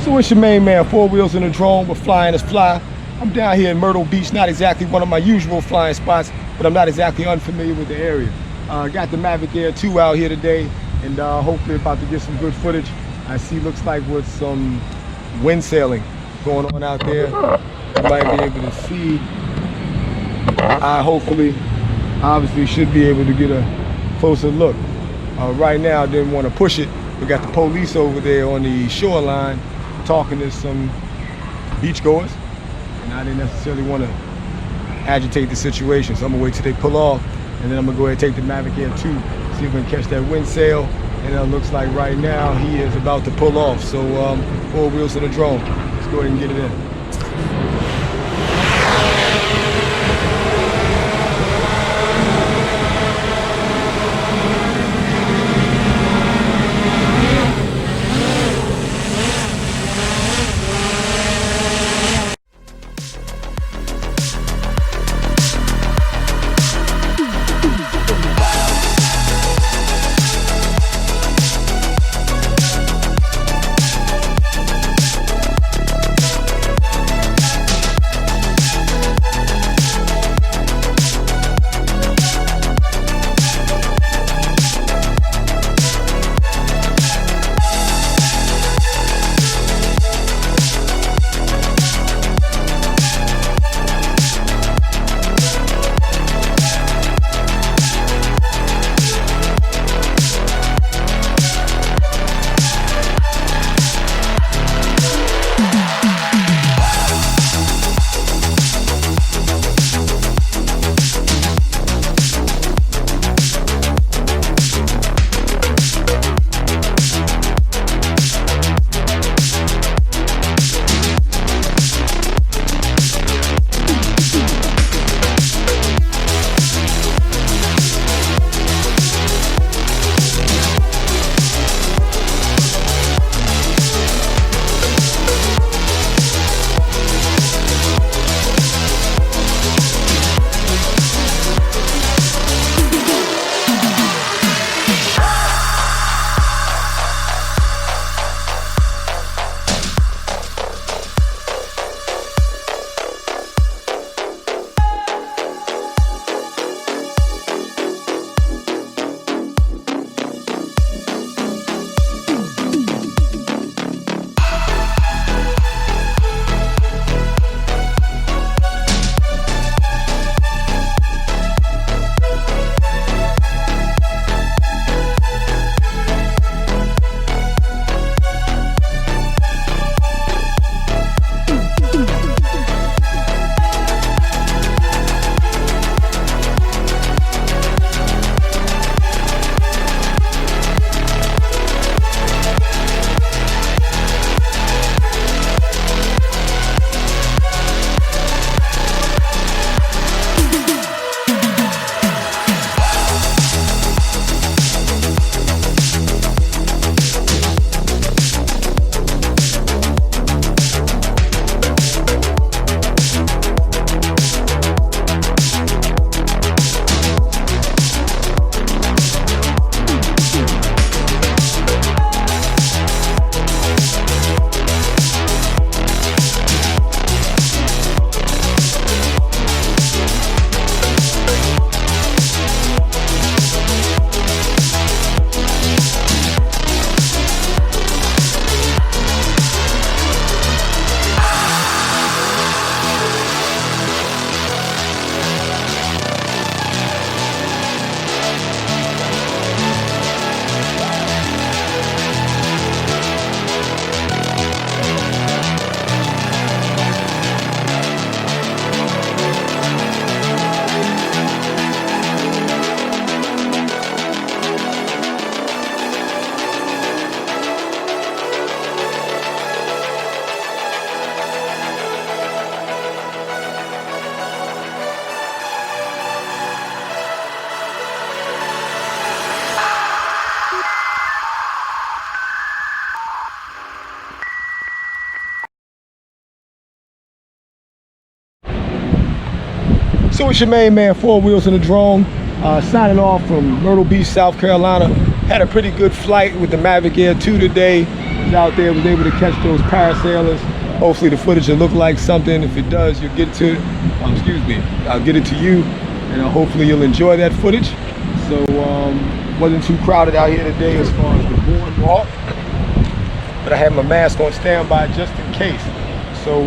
So it's your main man, Four Wheels in a Drone. We're flying as fly. I'm down here in Myrtle Beach, not exactly one of my usual flying spots, but I'm not exactly unfamiliar with the area. Got the Mavic Air 2 out here today, and hopefully about to get some good footage. I see looks like with some wind sailing going on out there. You might be able to see. I hopefully, obviously should be able to get a closer look. Right now I didn't want to push it. We got the police over there on the shoreline talking to some beachgoers, and I didn't necessarily want to agitate the situation, so I'm gonna wait till they pull off, and then I'm gonna go ahead and take the Mavic Air 2, see if we can catch that wind sail. And it looks like right now he is about to pull off. So Four Wheels in a Drone. Let's go ahead and get it in. So it's your main man, Four Wheels in a Drone, signing off from Myrtle Beach, South Carolina. Had a pretty good flight with the Mavic Air 2 today. was out there, was able to catch those parasailers. Hopefully the footage will look like something. If it does, you'll get to, I'll get it to you, and hopefully you'll enjoy that footage. So wasn't too crowded out here today as far as the boardwalk, but I have my mask on standby just in case. So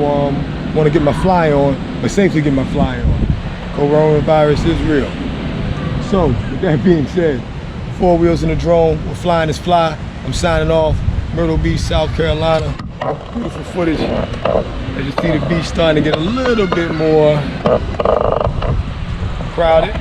want to get my fly on, but safely get my fly on. Coronavirus is real. So with that being said, 4 wheels in the drone, we're flying this fly. I'm signing off. Myrtle Beach, South Carolina. Beautiful footage. As you see, the beach starting to get a little bit more crowded.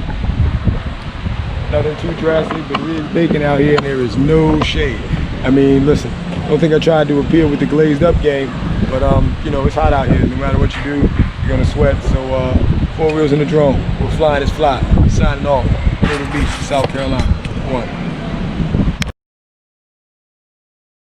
Nothing too drastic, but it is baking out here and there is no shade. I mean, listen, I don't think I tried to appeal with the glazed up game, but you know, it's hot out here. No matter what you do, you're gonna sweat. So 4 wheels in the drone. We're flying this fly. Signing off. Myrtle Beach, South Carolina. 1.